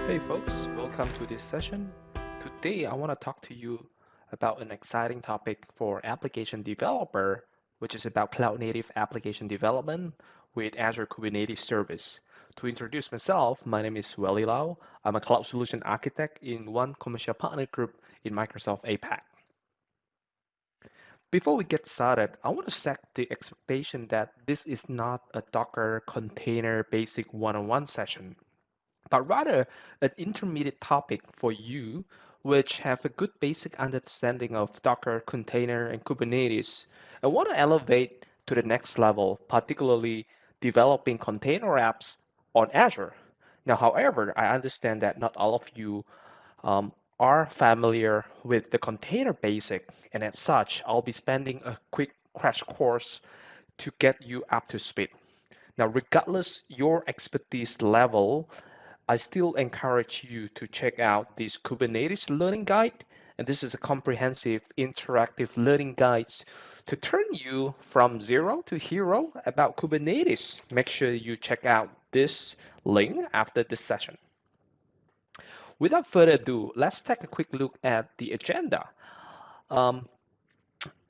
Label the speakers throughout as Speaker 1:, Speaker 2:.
Speaker 1: Hey folks, welcome to this session. Today I want to talk to you about an exciting topic for application developer, which is about cloud native application development with Azure Kubernetes service. To introduce myself, my name is Welly Lau. I'm a cloud solution architect in one commercial partner group in Microsoft APAC. Before we get started, I want to set the expectation that this is not a Docker container basic one-on-one session, but rather an intermediate topic for you which have a good basic understanding of Docker, container, and Kubernetes and want to elevate to the next level, particularly developing container apps on Azure. Now, however, I understand that not all of you um, are familiar with the container basic, and as such, I'll be spending a quick crash course to get you up to speed. Now, regardless your expertise level, I still encourage you to check out this Kubernetes learning guide. And this is a comprehensive interactive learning guide to turn you from zero to hero about Kubernetes. Make sure you check out this link after this session. Without further ado, let's take a quick look at the agenda. Um,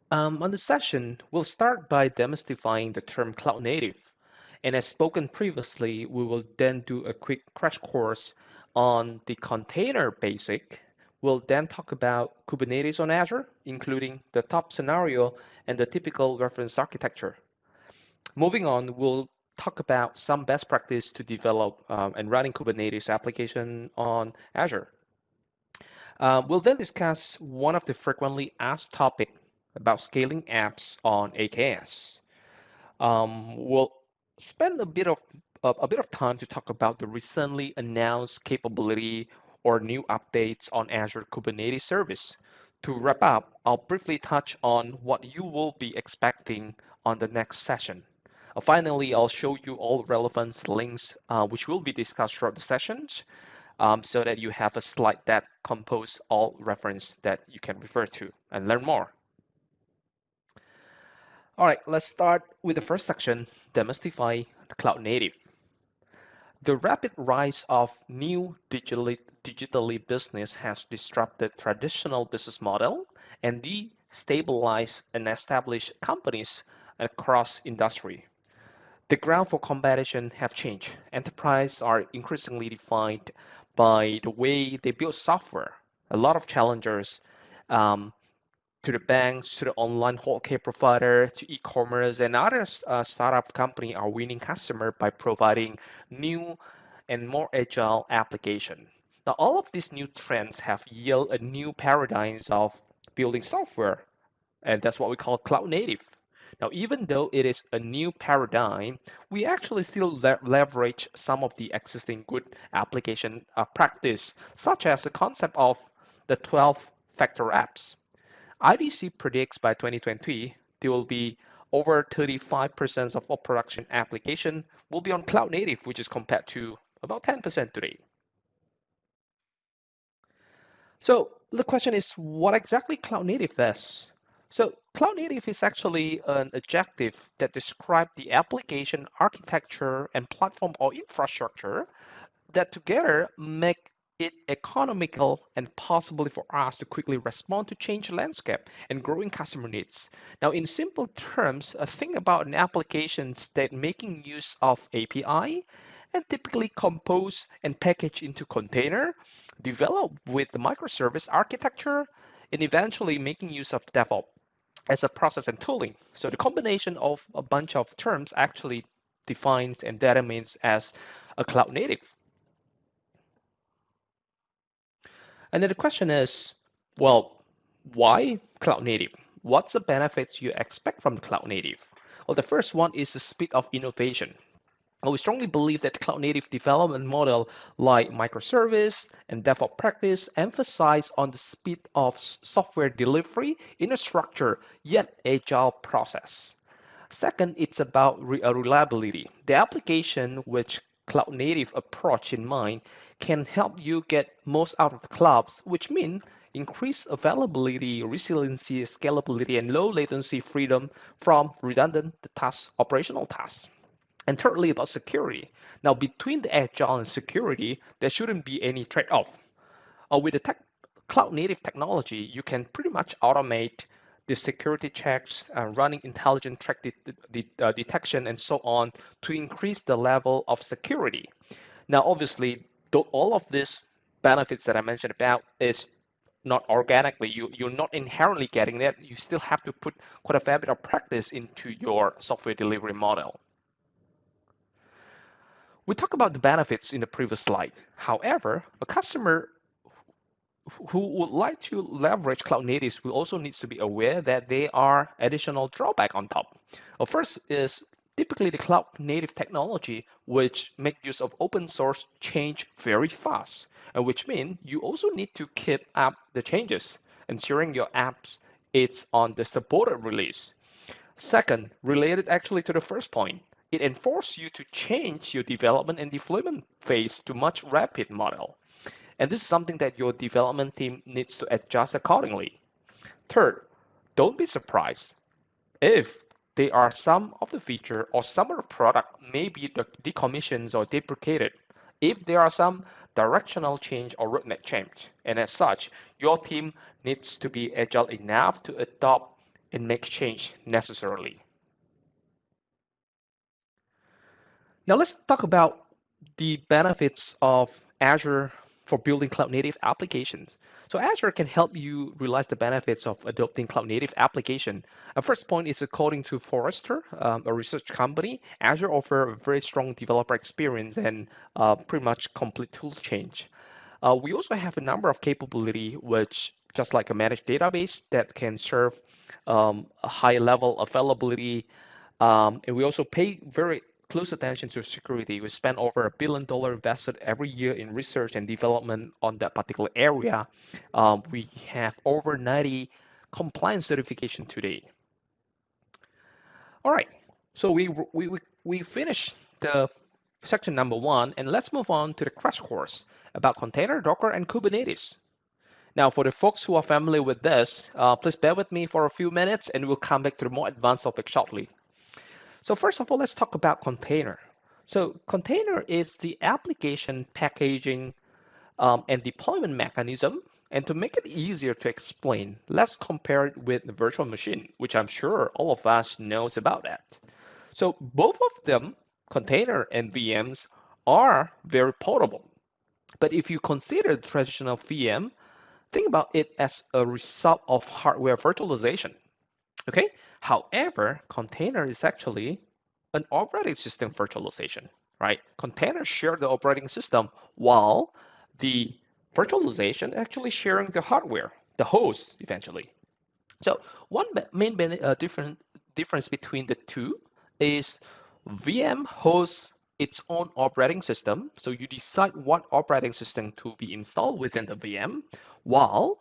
Speaker 1: on the session, we'll start by demystifying the term cloud native. And as spoken previously, we will then do a quick crash course on the container basic. We'll then talk about Kubernetes on Azure, including the top scenario and the typical reference architecture. Moving on, we'll talk about some best practice to develop and running Kubernetes application on Azure. We'll then discuss one of the frequently asked topics about scaling apps on AKS. We'll spend a bit of time to talk about the recently announced capability or new updates on Azure Kubernetes service. To wrap up, I'll briefly touch on what you will be expecting on the next session. Finally, I'll show you all relevant links which will be discussed throughout the sessions so that you have a slide that compose all reference that you can refer to and learn more. All right, let's start with the first section, demystify the cloud native. The rapid rise of new digitally business has disrupted traditional business model and destabilized and established companies across industry. The ground for competition have changed. Enterprises are increasingly defined by the way they build software. A lot of challengers um, to the banks, to the online healthcare provider, to e-commerce, and other startup company are winning customer by providing new and more agile application. Now, all of these new trends have yielded a new paradigms of building software, and that's what we call cloud native. Now, even though it is a new paradigm, we actually still leverage some of the existing good application practice, such as the concept of the 12 factor apps. IDC predicts by 2020 there will be over 35% of all production application will be on cloud native, which is compared to about 10% today. So the question is, what exactly cloud native is? So cloud native is actually an adjective that describes the application architecture and platform or infrastructure that together make it economical and possible for us to quickly respond to change landscape and growing customer needs. Now, in simple terms, think about an application that making use of API and typically compose and package into container, develop with the microservice architecture, and eventually making use of DevOps as a process and tooling. So the combination of a bunch of terms actually defines and determines as a cloud native. And then the question is, well, why cloud native? What's the benefits you expect from the cloud native? Well, the first one is the speed of innovation. We strongly believe that cloud native development model like microservice and DevOps practice emphasize on the speed of software delivery in a structured yet agile process. Second, it's about reliability. The application which cloud native approach in mind can help you get most out of the clouds, which means increased availability, resiliency, scalability, and low latency freedom from redundant tasks, operational tasks. And thirdly, about security. Now, between the agile and security, there shouldn't be any trade-off. With the cloud-native technology, you can pretty much automate the security checks, running intelligent threat detection, and so on to increase the level of security. Now, obviously, all of these benefits that I mentioned about is not organically. You're not inherently getting that. You still have to put quite a fair bit of practice into your software delivery model. We talked about the benefits in the previous slide. However, a customer who would like to leverage cloud natives will also needs to be aware that there are additional drawback on top. First is typically the cloud native technology, which make use of open source change very fast, and which means you also need to keep up the changes, ensuring your apps it's on the supported release. Second, related actually to the first point, it enforces you to change your development and deployment phase to much rapid model. And this is something that your development team needs to adjust accordingly. Third, don't be surprised if there are some of the feature or some of the product may be decommissioned or deprecated. If there are some directional change or roadmap change, and as such, your team needs to be agile enough to adopt and make change necessarily. Now let's talk about the benefits of Azure for building cloud native applications. So Azure can help you realize the benefits of adopting cloud native application. A first point is according to Forrester, a research company, Azure offers a very strong developer experience and pretty much complete tool change. We also have a number of capability which just like a managed database that can serve a high level availability, and we also pay very close attention to security. We spend over $1 billion invested every year in research and development on that particular area. We have over 90 compliance certification today. All right, so we finished the section number one, and let's move on to the crash course about container, Docker, and Kubernetes. Now, for the folks who are familiar with this, please bear with me for a few minutes, and we'll come back to the more advanced topic shortly. So first of all, let's talk about container. So container is the application packaging and deployment mechanism. And to make it easier to explain, let's compare it with the virtual machine, which I'm sure all of us knows about that. So both of them, container and VMs, are very portable. But if you consider the traditional VM, think about it as a result of hardware virtualization. Okay. However, container is actually an operating system virtualization, right? Containers share the operating system while the virtualization actually sharing the hardware, the host eventually. So one main difference between the two is VM hosts its own operating system. So you decide what operating system to be installed within the VM, while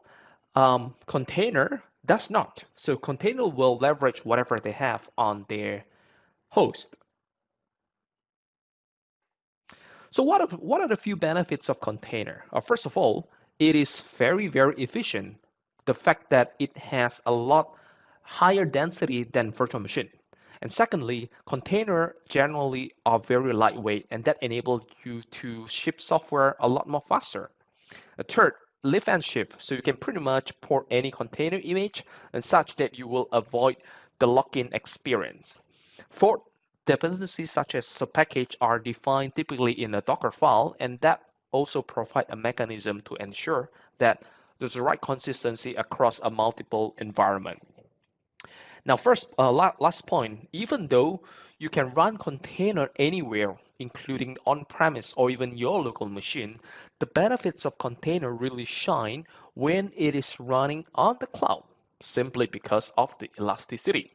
Speaker 1: container does not. So container will leverage whatever they have on their host. So what are the few benefits of container? First of all, it is very, very efficient. The fact that it has a lot higher density than virtual machine. And secondly, container generally are very lightweight, and that enables you to ship software a lot more faster. Third, lift and shift. So you can pretty much port any container image and such that you will avoid the lock-in experience. Fourth, dependencies such as subpackage are defined typically in a Docker file, and that also provide a mechanism to ensure that there's the right consistency across a multiple environment. Now, first, last point, even though you can run container anywhere, including on-premise or even your local machine, the benefits of container really shine when it is running on the cloud, simply because of the elasticity.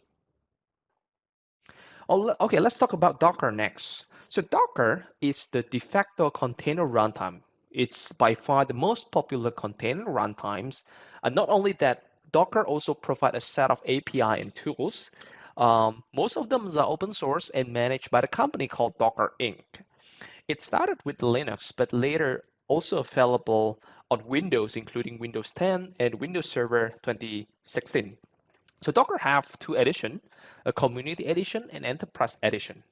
Speaker 1: Okay, let's talk about Docker next. So Docker is the de facto container runtime. It's by far the most popular container runtimes. And not only that, Docker also provides a set of API and tools. Most of them are open source and managed by the company called Docker Inc. It started with Linux, but later also available on Windows, including Windows 10 and Windows Server 2016. So Docker have two editions, a community edition and enterprise edition.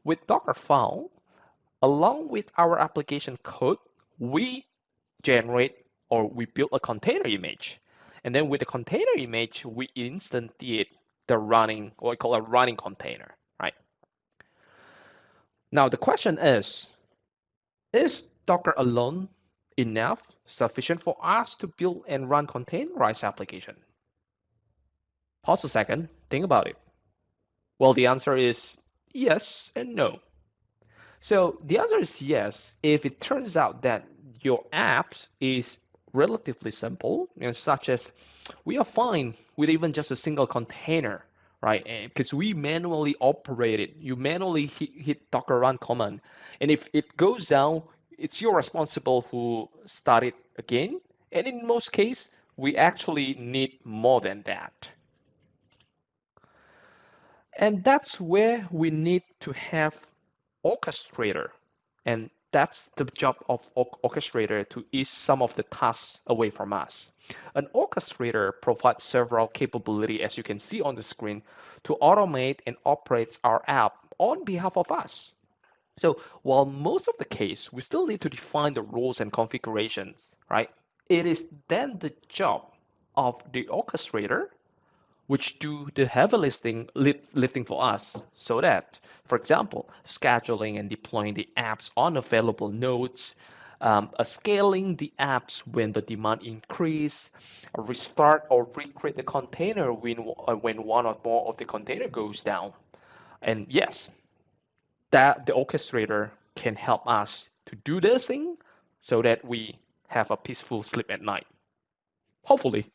Speaker 1: with Dockerfile, along with our application code, we generate or we build a container image. And then with the container image, we instantiate the running, what we call a running container, right? Now the question is Docker alone enough, sufficient for us to build and run containerized application? Pause a second, think about it. Well, the answer is yes and no. So the answer is yes if it turns out that your app is relatively simple, such as we are fine with even just a single container, right? Because we manually operate it. You manually hit Docker run command. And if it goes down, it's your responsible who start it again. And in most cases, we actually need more than that. And that's where we need to have orchestrator. And that's the job of orchestrator to ease some of the tasks away from us. An orchestrator provides several capabilities, as you can see on the screen, to automate and operate our app on behalf of us. So while most of the case, we still need to define the rules and configurations, right? It is then the job of the orchestrator which do the heavy lifting for us so that, for example, scheduling and deploying the apps on available nodes, scaling the apps when the demand increase, restart or recreate the container when one or more of the container goes down. And yes, that the orchestrator can help us to do this thing so that we have a peaceful sleep at night. Hopefully.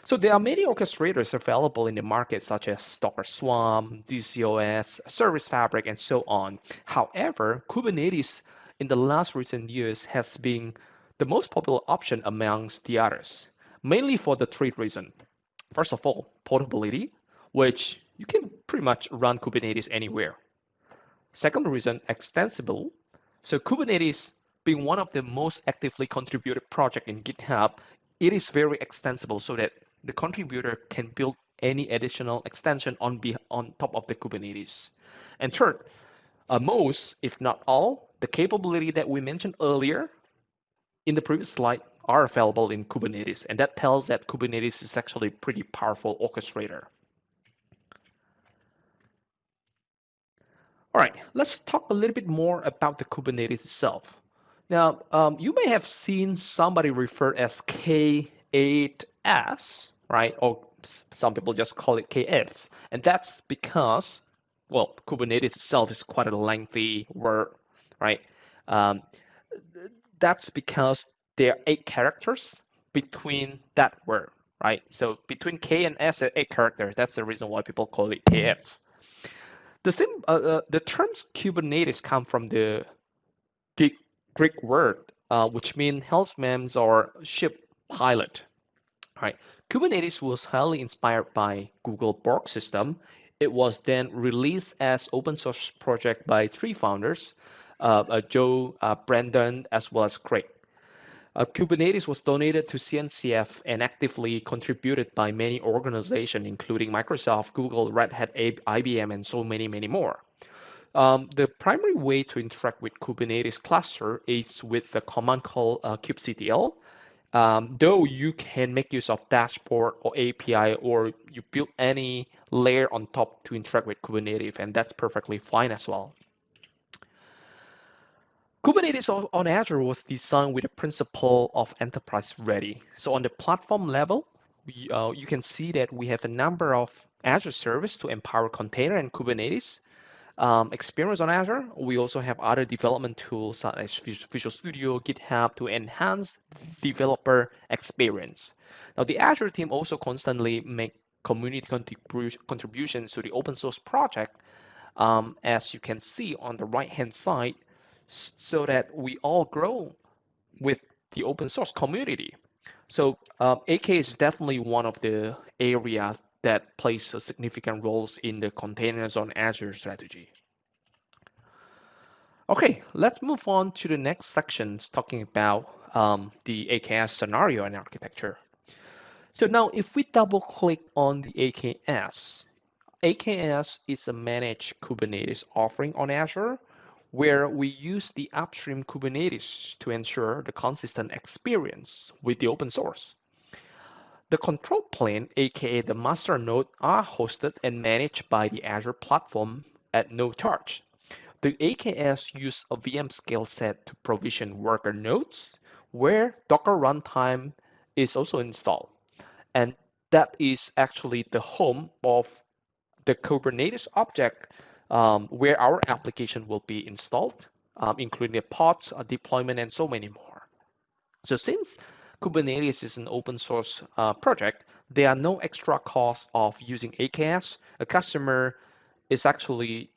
Speaker 1: So there are many orchestrators available in the market, such as Docker Swarm, DCOS, Service Fabric, and so on. However, Kubernetes in the last recent years has been the most popular option amongst the others, mainly for the three reasons. First of all, portability, which you can pretty much run Kubernetes anywhere. Second reason, extensible. So Kubernetes being one of the most actively contributed project in GitHub, it is very extensible so that the contributor can build any additional extension on top of the Kubernetes. And third, most, if not all, the capability that we mentioned earlier in the previous slide are available in Kubernetes. And that tells that Kubernetes is actually a pretty powerful orchestrator. All right, let's talk a little bit more about the Kubernetes itself. Now, you may have seen somebody refer as K8s, right? Or some people just call it KFs. And that's because, well, Kubernetes itself is quite a lengthy word, right? Um, that's because there are 8 characters between that word, right? So between K and S are 8 characters. That's the reason why people call it KFs. The terms Kubernetes come from the Greek word, which means helmsman or ship pilot. Right. Kubernetes was highly inspired by Google Borg system. It was then released as open source project by 3 founders, Joe, Brandon, as well as Craig. Kubernetes was donated to CNCF and actively contributed by many organizations, including Microsoft, Google, Red Hat, IBM, and so many, many more. The primary way to interact with Kubernetes cluster is with the command called kubectl. Though you can make use of dashboard or API, or you build any layer on top to interact with Kubernetes, and that's perfectly fine as well. Kubernetes on Azure was designed with the principle of enterprise ready. So on the platform level, you can see that we have a number of Azure service to empower container and Kubernetes. Experience on Azure, we also have other development tools such as Visual Studio, GitHub to enhance developer experience. Now, the Azure team also constantly make community contributions to the open source project, as you can see on the right-hand side, so that we all grow with the open source community. So AK is definitely one of the areas that plays a significant roles in the containers on Azure strategy. Okay, let's move on to the next section talking about the AKS scenario and architecture. So now if we double click on the AKS, AKS is a managed Kubernetes offering on Azure where we use the upstream Kubernetes to ensure the consistent experience with the open source. The control plane, aka the master node, are hosted and managed by the Azure platform at no charge. The AKS use a VM scale set to provision worker nodes where Docker runtime is also installed. And that is actually the home of the Kubernetes object where our application will be installed, including the pods, deployment, and so many more. So since Kubernetes is an open source project, there are no extra costs of using AKS. A customer is actually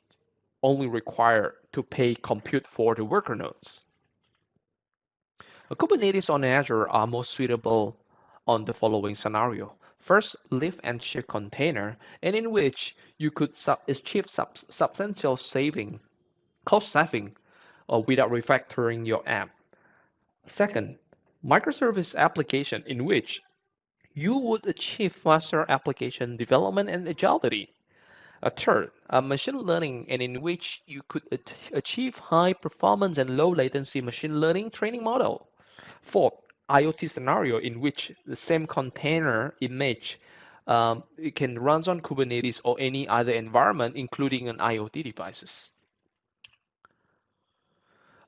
Speaker 1: only required to pay compute for the worker nodes. Kubernetes on Azure are most suitable on the following scenario. First, lift and shift container, and in which you could achieve substantial cost saving without refactoring your app. Second, microservice application in which you would achieve faster application development and agility. A third, machine learning, and in which you could achieve high performance and low latency machine learning training model. Fourth, IoT scenario in which the same container image it can run on Kubernetes or any other environment, including an IoT devices.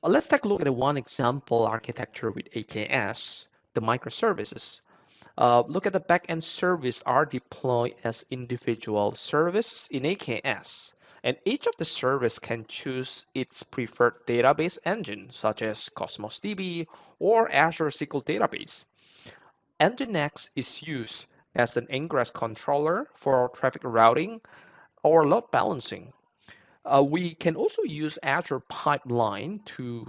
Speaker 1: Let's take a look at one example architecture with AKS, the microservices. Look at the backend service are deployed as individual service in AKS. And each of the service can choose its preferred database engine, such as Cosmos DB or Azure SQL Database. Nginx is used as an ingress controller for traffic routing or load balancing. We can also use Azure Pipeline to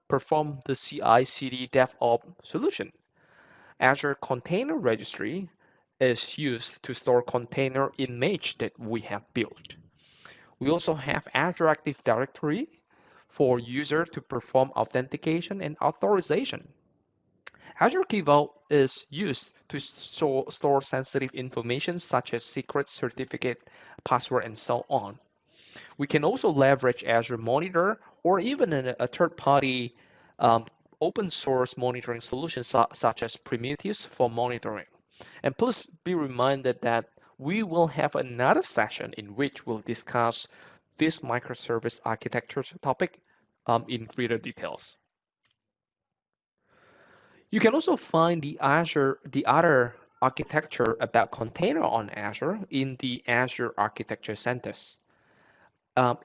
Speaker 1: perform the CI/CD DevOps solution. Azure Container Registry is used to store container image that we have built. We also have Azure Active Directory for user to perform authentication and authorization. Azure Key Vault is used to store sensitive information such as secret certificate, password, and so on. We can also leverage Azure Monitor or even a third-party um, open source monitoring solution such as Prometheus for monitoring. And please be reminded that we will have another session in which we'll discuss this microservice architecture topic in greater details. You can also find the other architecture about container on Azure in the Azure Architecture Centers.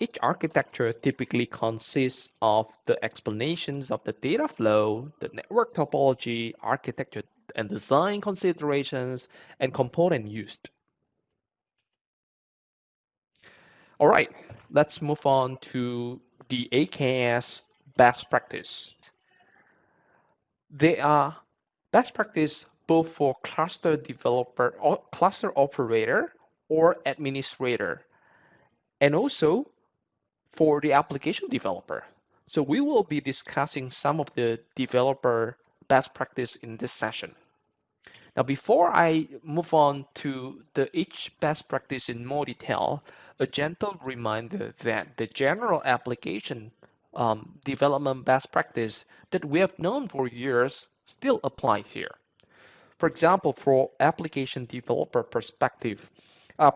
Speaker 1: Each architecture typically consists of the explanations of the data flow, the network topology, architecture and design considerations, and component used. All right, let's move on to the AKS best practice. They are best practice both for cluster developer or cluster operator or administrator, and also for the application developer. So we will be discussing some of the developer best practice in this session. Now, before I move on to each best practice in more detail, a gentle reminder that the general application development best practice that we have known for years still applies here. For example, for application developer perspective,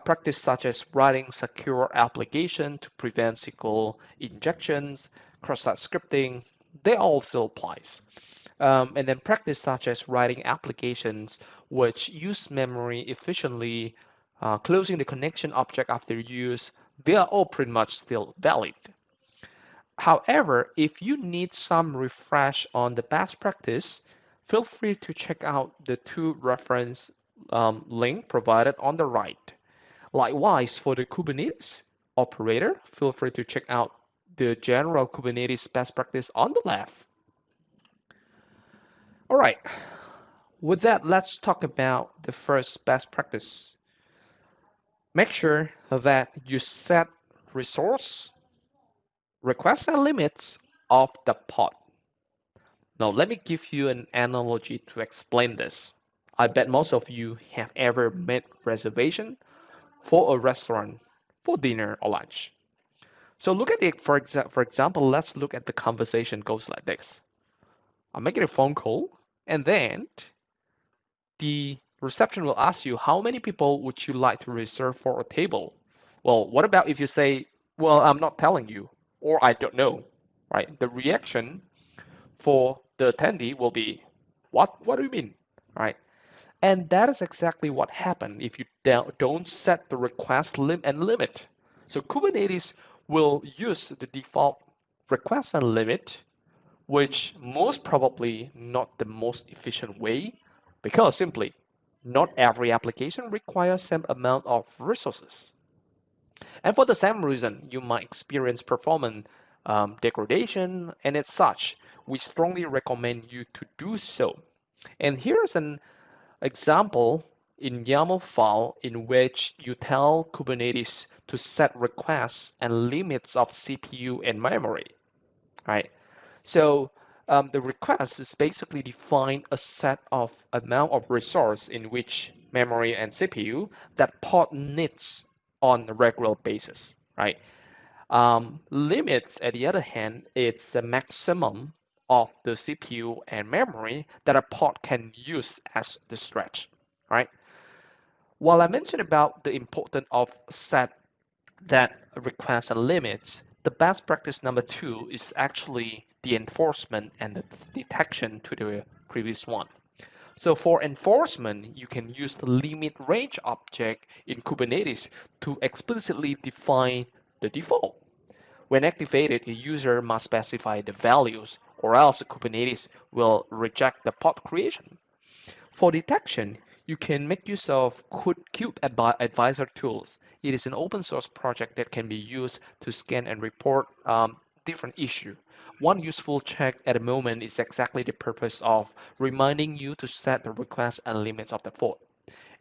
Speaker 1: practice such as writing secure application to prevent SQL injections, cross-site scripting, they all still applies. And then practice such as writing applications which use memory efficiently, closing the connection object after use, they are all pretty much still valid. However, if you need some refresh on the best practice, feel free to check out the two reference link provided on the right. Likewise, for the Kubernetes operator, feel free to check out the general Kubernetes best practice on the left. All right, with that, let's talk about the first best practice. Make sure that you set resource requests and limits of the pod. Now, let me give you an analogy to explain this. I bet most of you have ever made reservation for a restaurant. for dinner or lunch. So look at it, for example, let's look at the conversation goes like this. I'm making a phone call, and then the reception will ask you, how many people would you like to reserve for a table? Well, what about if you say, well, I'm not telling you, or I don't know, right? The reaction for the attendee will be, what do you mean, right? And that is exactly what happens if you don't set the request and limit. So Kubernetes will use the default request and limit, which most probably not the most efficient way, because simply not every application requires same amount of resources. And for the same reason, you might experience performance degradation, and as such, we strongly recommend you to do so. And here's an example in YAML file in which you tell Kubernetes to set requests and limits of CPU and memory, right? So the request is basically define a set of amount of resource in which memory and CPU that pod needs on a regular basis, right? Limits, at the other hand, it's the maximum of the CPU and memory that a pod can use as the stretch, right? While I mentioned about the importance of set that requests and limits, the best practice number two is actually the enforcement and the detection to the previous one. So for enforcement, you can use the limit range object in Kubernetes to explicitly define the default. When activated, the user must specify the values, or else Kubernetes will reject the pod creation. For detection, you can make use of Kube Advisor tools. It is an open source project that can be used to scan and report different issues. One useful check at the moment is exactly the purpose of reminding you to set the requests and limits of the fault.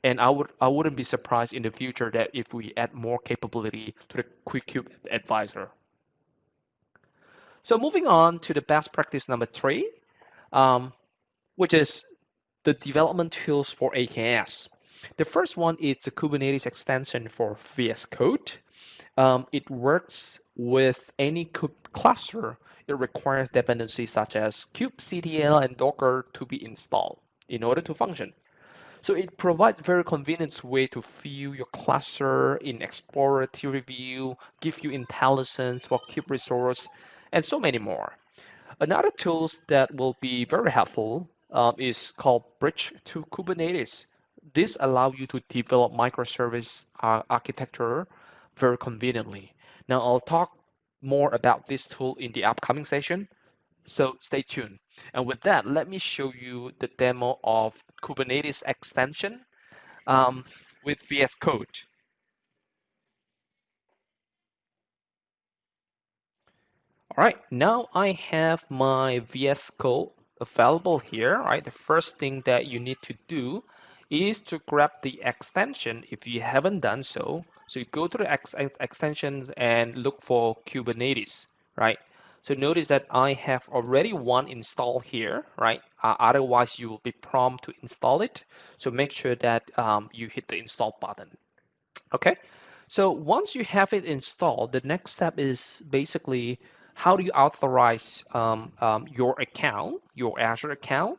Speaker 1: And I wouldn't be surprised in the future that if we add more capability to the QuickCube Advisor. So moving on to the best practice number three, um, which is the development tools for AKS. The first one is the Kubernetes extension for VS Code. It works with any cluster. It requires dependencies such as kubectl and Docker to be installed in order to function. So it provides very convenient way to view your cluster in exploratory view, give you intelligence for kube resource, and so many more. Another tools that will be very helpful is called Bridge to Kubernetes. This allows you to develop microservice architecture very conveniently. Now I'll talk more about this tool in the upcoming session, so stay tuned. And with that, let me show you the demo of Kubernetes extension um, with VS Code. All right, now I have my VS Code available here, right? The first thing that you need to do is to grab the extension if you haven't done so. So you go to the extensions and look for Kubernetes, right? So notice that I have already one installed here, right? Otherwise, you will be prompted to install it. So make sure that you hit the install button. Okay, so once you have it installed, the next step is basically how do you authorize your account, your Azure account,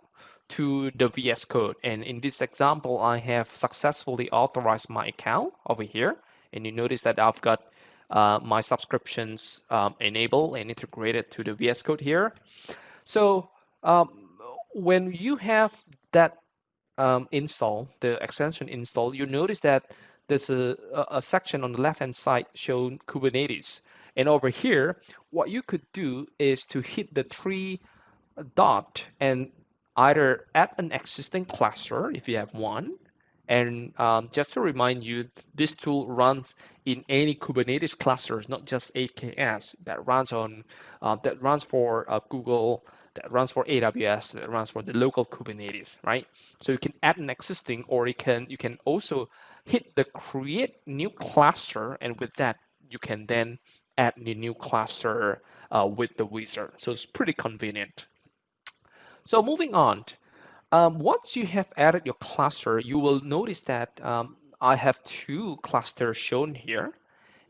Speaker 1: to the VS Code. And in this example, I have successfully authorized my account over here. And you notice that I've got my subscriptions enabled and integrated to the VS Code here. So when you have that install, the extension install, you notice that there's a section on the left-hand side showing Kubernetes. And over here, what you could do is to hit the three dot and either add an existing cluster if you have one. And just to remind you, this tool runs in any Kubernetes clusters, not just AKS. That runs for Google, that runs for AWS, that runs for the local Kubernetes, right? So you can add an existing, or you can also hit the create new cluster, and with that you can then add the new cluster with the wizard. So it's pretty convenient. So moving on, once you have added your cluster, you will notice that I have two clusters shown here.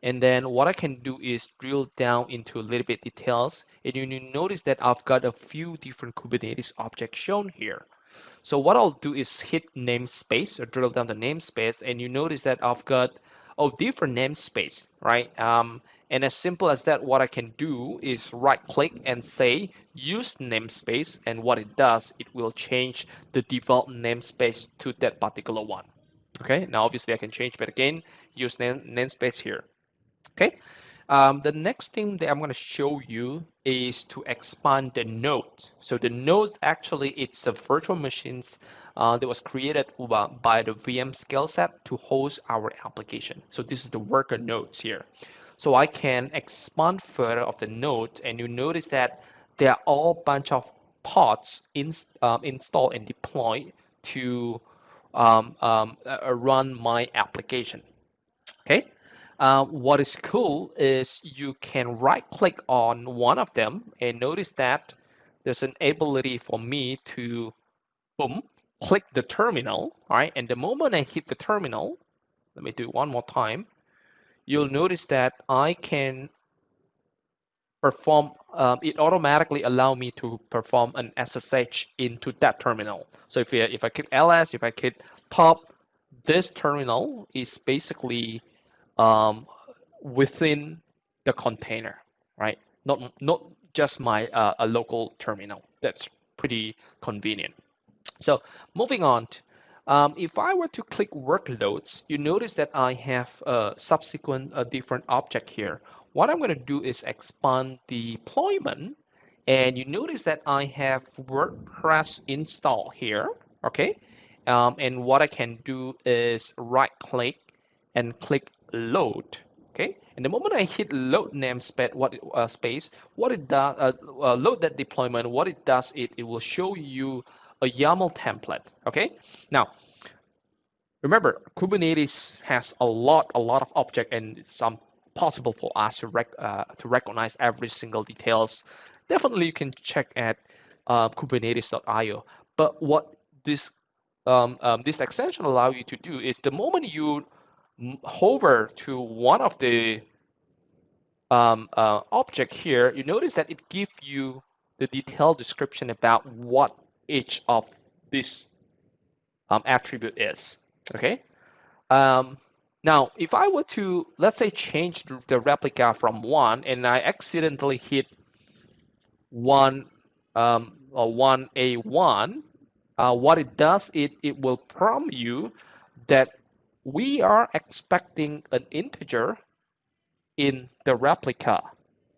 Speaker 1: And then what I can do is drill down into a little bit details. And you notice that I've got a few different Kubernetes objects shown here. So what I'll do is hit namespace or drill down the namespace, and you notice that I've got different namespace, right? And as simple as that, what I can do is right click and say use namespace, and what it does, it will change the default namespace to that particular one. Okay, now obviously I can change, but again, use namespace here. Okay, the next thing that I'm going to show you is to expand the node. So the nodes actually it's the virtual machines that was created by the VM scale set to host our application. So this is the worker nodes here. So I can expand further of the node, and you notice that there are all bunch of pods installed and deployed to run my application. Okay. What is cool is you can right click on one of them and notice that there's an ability for me to boom, click the terminal. All right. And the moment I hit the terminal, let me do it one more time, you'll notice that I can perform, it automatically allow me to perform an SSH into that terminal. So if I click ls, if I click top, this terminal is basically um, within the container, right? Not just my a local terminal. That's pretty convenient. So moving on, if I were to click workloads, you notice that I have a subsequent different object here. What I'm going to do is expand the deployment, and you notice that I have WordPress install here, okay? And what I can do is right click and click load, okay? And the moment I hit load namespace, what it does, load that deployment, what it does, it will show you a YAML template, okay? Now, remember, Kubernetes has a lot of object, and it's possible for us to recognize every single details. Definitely, you can check at kubernetes.io. But what this extension allow you to do is the moment you hover to one of the object here, you notice that it gives you the detailed description about what each of this attribute is. Okay. Now, if I were to, let's say, change the replica from 1 and I accidentally hit 1 or 1A1, what it does, it will prompt you that we are expecting an integer in the replica,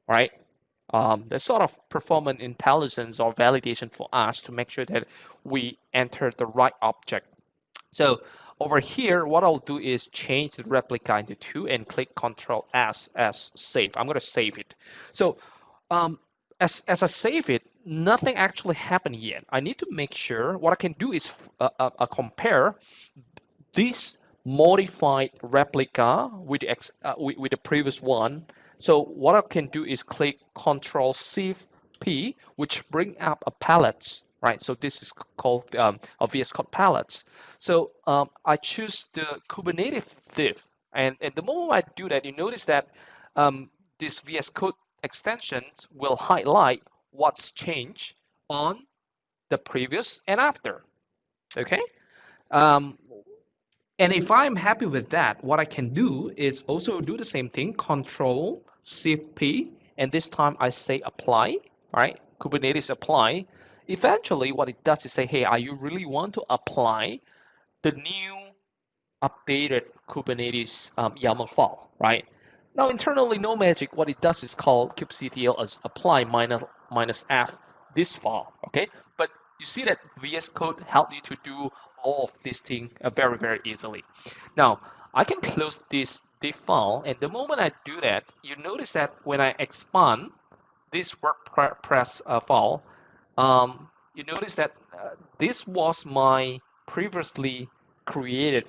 Speaker 1: right? The sort of performance intelligence or validation for us to make sure that we enter the right object. So over here, what I'll do is change the replica into 2 and click Control S as save. I'm going to save it. So as I save it, nothing actually happened yet. I need to make sure what I can do is compare this modified replica with the previous one. So what I can do is click Control Shift P, which bring up a palette, right? So this is called a VS Code palette. So I choose the Kubernetes div, and the moment I do that, you notice that this VS Code extension will highlight what's changed on the previous and after. Okay. Um, and if I'm happy with that, what I can do is also do the same thing, Control Shift P, and this time I say apply, right? Kubernetes apply. Eventually, what it does is say, hey, are you really want to apply the new updated Kubernetes YAML file, right? Now, internally, no magic. What it does is call kubectl as apply minus f this file, okay? But you see that VS Code help you to do all of these things very easily. Now, I can close this div file, and the moment I do that, you notice that when I expand this WordPress file, you notice that this was my previously created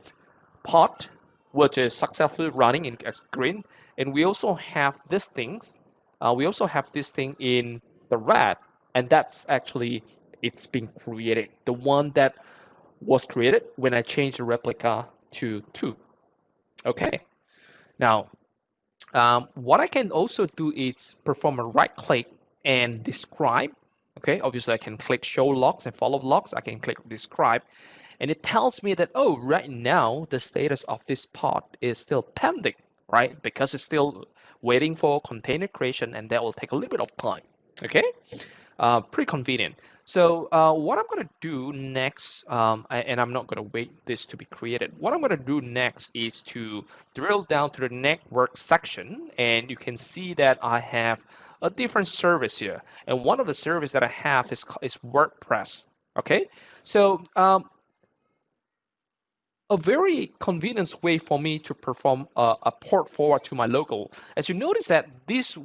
Speaker 1: pod, which is successfully running in green, and we also have these things. We also have this thing in the red, and that's actually it's been created. The one that was created when I changed the replica to 2. Okay. Now, What I can also do is perform a right click and describe. Okay, obviously I can click show logs and follow logs. I can click describe, and it tells me that, oh, right now the status of this pod is still pending, right? Because it's still waiting for container creation, and that will take a little bit of time. Okay, pretty convenient. So what I'm going to do next, and I'm not going to wait this to be created. What I'm going to do next is to drill down to the network section, and you can see that I have a different service here. And one of the service that I have is WordPress. Okay, so a very convenient way for me to perform a port forward to my local. As you notice that this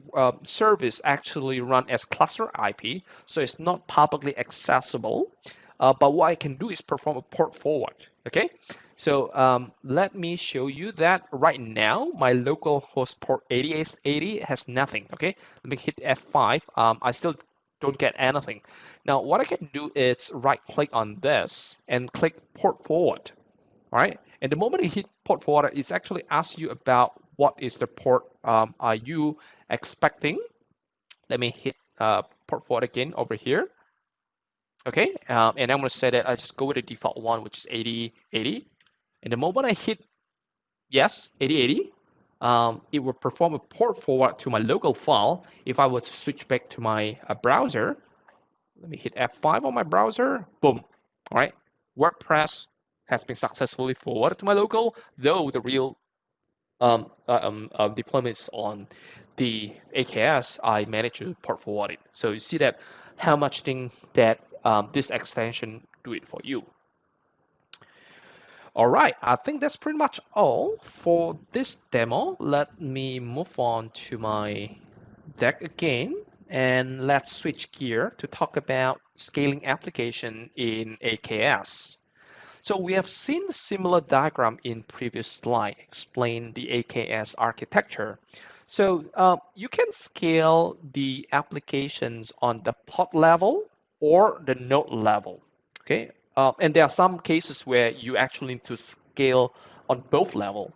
Speaker 1: service actually run as cluster IP, so it's not publicly accessible. But what I can do is perform a port forward. Okay, so let me show you that right now my local host port 8880 has nothing. Okay, let me hit F5. I still don't get anything. Now what I can do is right click on this and click port forward. All right. And the moment you hit port forward, it's actually asks you about what is the port are you expecting. Let me hit port forward again over here. Okay. And I'm going to say that I just go with the default one, which is 8080. And the moment I hit yes, 8080, it will perform a port forward to my local file. If I were to switch back to my browser, let me hit F5 on my browser. Boom. All right. WordPress has been successfully forwarded to my local, though the real deployment is on the AKS, I managed to port forward it. So you see that how much thing that this extension do it for you. All right, I think that's pretty much all for this demo. Let me move on to my deck again, and let's switch gear to talk about scaling application in AKS. So we have seen a similar diagram in previous slide, explain the AKS architecture. So you can scale the applications on the pod level or the node level. Okay, and there are some cases where you actually need to scale on both level.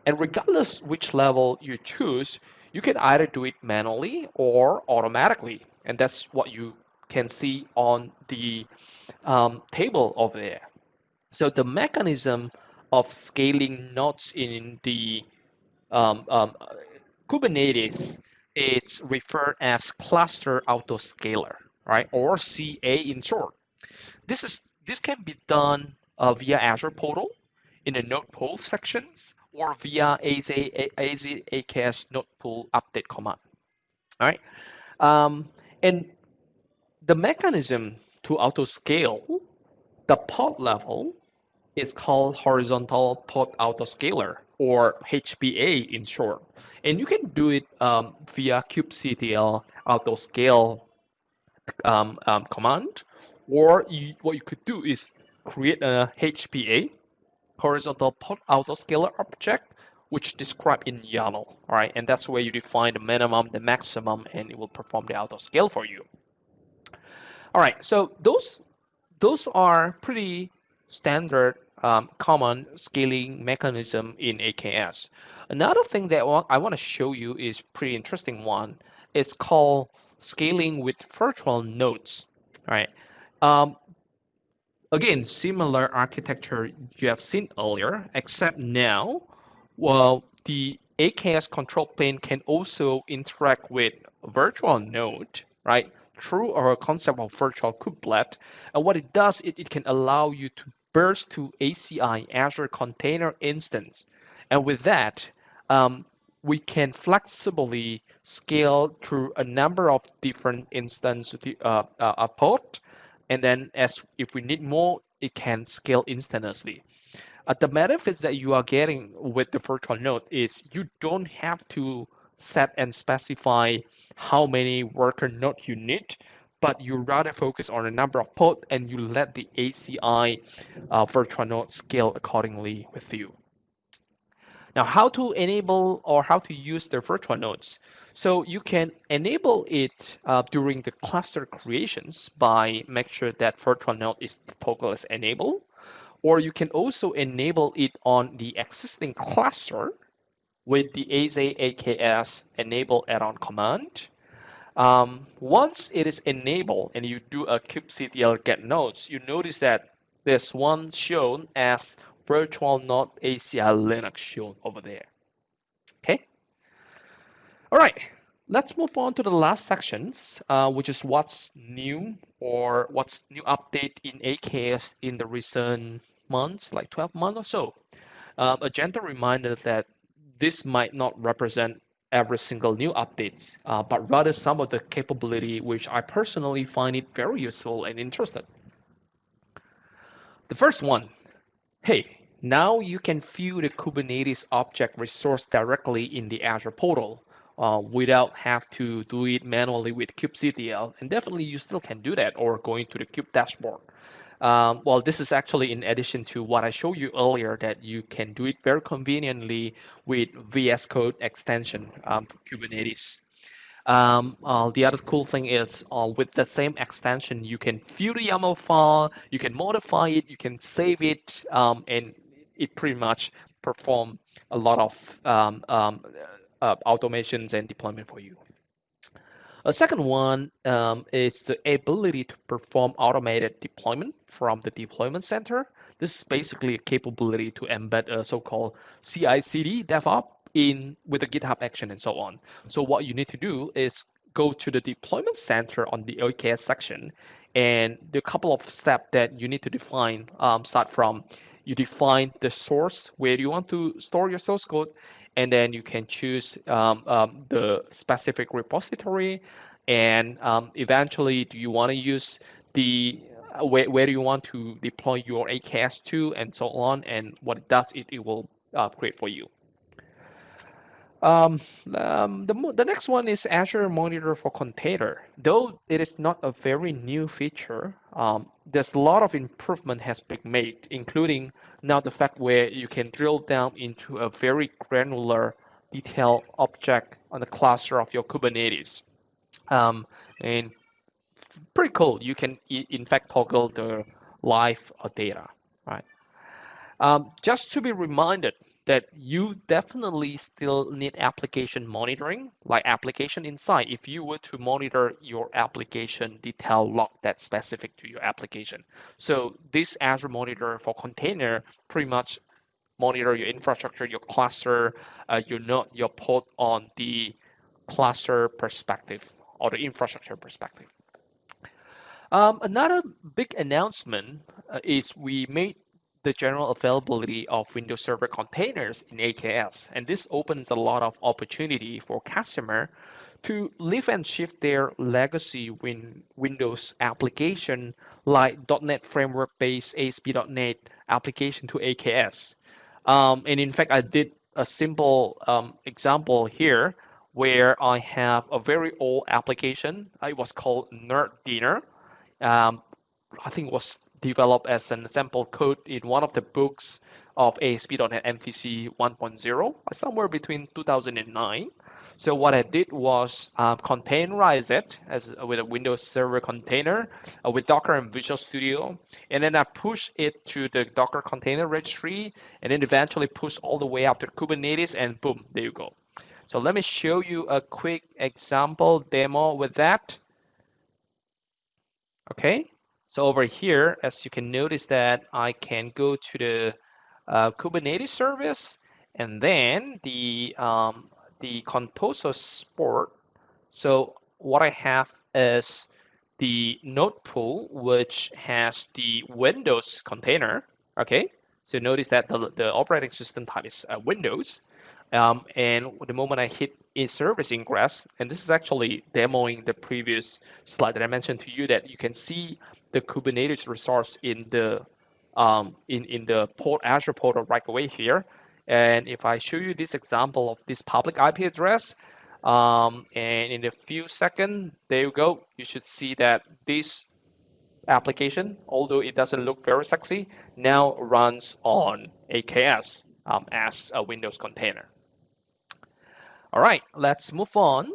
Speaker 1: And regardless which level you choose, you can either do it manually or automatically. And that's what you can see on the table over there. So the mechanism of scaling nodes in the um, um, Kubernetes, it's referred as cluster autoscaler, right? Or CA in short. This can be done via Azure portal in the node pool sections or via AKS node pool update command. All right. And the mechanism to autoscale the pod level is called horizontal pod autoscaler, or HPA in short. And you can do it via kubectl autoscale command, or what you could do is create a HPA, horizontal pod autoscaler object, which described in YAML, all right? And that's where you define the minimum, the maximum, and it will perform the autoscale for you. All right, so those are pretty standard common scaling mechanism in AKS. Another thing that I want to show you is pretty interesting one. It's called scaling with virtual nodes. All right. Again, similar architecture you have seen earlier, except now, well, the AKS control plane can also interact with virtual node, right? Through our concept of virtual kubelet. And what it does, it can allow you to burst to ACI, Azure Container Instance. And with that, we can flexibly scale through a number of different instance port. And then if we need more, it can scale instantaneously. The benefits that you are getting with the virtual node is you don't have to set and specify how many worker nodes you need, but you rather focus on the number of pods and you let the ACI virtual node scale accordingly with you. Now, how to enable or how to use the virtual nodes? So you can enable it during the cluster creations by make sure that virtual node is toggle as enable, or you can also enable it on the existing cluster with the Azure AKS enable add-on command. Once it is enabled and you do a kubectl get nodes, you notice that there's one shown as virtual node ACI Linux shown over there. Okay. All right. Let's move on to the last sections, which is what's new or what's new update in AKS in the recent months, like 12 months or so. A gentle reminder that this might not represent every single new updates, but rather some of the capability which I personally find it very useful and interesting. The first one, hey, now you can view the Kubernetes object resource directly in the Azure portal without have to do it manually with kubectl. And definitely you still can do that or going to the kube dashboard. Well, this is actually in addition to what I showed you earlier that you can do it very conveniently with VS Code extension for Kubernetes. The other cool thing is with the same extension, you can view the YAML file, you can modify it, you can save it, and it pretty much perform a lot of automations and deployment for you. A second one is the ability to perform automated deployment from the deployment center. This is basically a capability to embed a so-called CI/CD DevOps in with a GitHub action and so on. So what you need to do is go to the deployment center on the OKS section, and the couple of steps that you need to define start from you define the source where you want to store your source code, and then you can choose the specific repository, and eventually do you want to use the where do you want to deploy your AKS to, and so on, and what it does, it will create for you. The next one is Azure Monitor for Container. Though it is not a very new feature, there's a lot of improvement has been made, including now the fact where you can drill down into a very granular detailed object on the cluster of your Kubernetes. And pretty cool. You can in fact toggle the live data, right? Just to be reminded that you definitely still need application monitoring, like application insight. If you were to monitor your application detail log that's specific to your application. So this Azure Monitor for Container pretty much monitor your infrastructure, your cluster, your node, your pod on the cluster perspective or the infrastructure perspective. Another big announcement is we made the general availability of Windows Server containers in AKS, and this opens a lot of opportunity for customer to lift and shift their legacy Windows application like .NET Framework-based ASP.NET application to AKS. And in fact, I did a simple example here where I have a very old application. It was called Nerd Dinner. I think it was developed as an example code in one of the books of ASP.NET MVC 1.0, somewhere between 2009. So what I did was containerize it with a Windows Server container with Docker and Visual Studio, and then I push it to the Docker container registry, and then eventually push all the way up to Kubernetes, and boom, there you go. So let me show you a quick example demo with that. Okay, so over here, as you can notice that I can go to the Kubernetes service, and then the Composer port. So what I have is the node pool, which has the Windows container. Okay, so notice that the operating system type is Windows. And the moment I hit in service ingress, and this is actually demoing the previous slide that I mentioned to you, that you can see the Kubernetes resource in the Azure portal right away here. And if I show you this example of this public IP address, and in a few seconds, there you go. You should see that this application, although it doesn't look very sexy, now runs on AKS as a Windows container. All right, let's move on.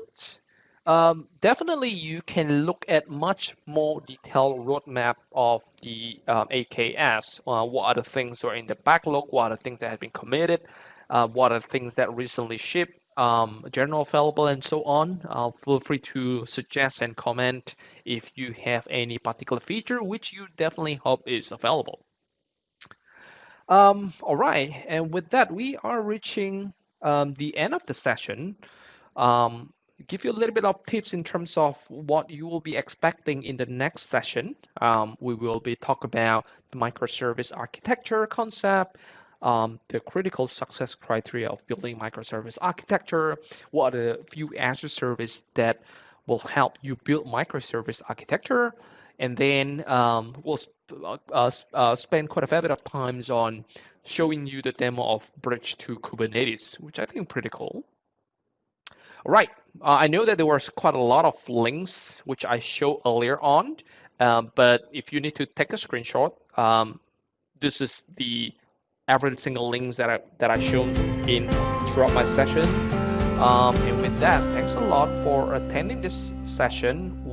Speaker 1: Definitely, you can look at much more detailed roadmap of the AKS. What are the things that are in the backlog? What are the things that have been committed? what are things that recently shipped, general available, and so on. Feel free to suggest and comment if you have any particular feature which you definitely hope is available. All right, and with that, we are reaching the end of the session. um, Give you a little bit of tips in terms of what you will be expecting in the next session. We will be talk about the microservice architecture concept, the critical success criteria of building microservice architecture, what are the few Azure service that will help you build microservice architecture, and then we'll spend quite a fair bit of times on showing you the demo of Bridge to Kubernetes, which I think is pretty cool. All right. I know that there was quite a lot of links which I showed earlier on, but if you need to take a screenshot, this is the every single links that I shown in throughout my session. And with that, thanks a lot for attending this session.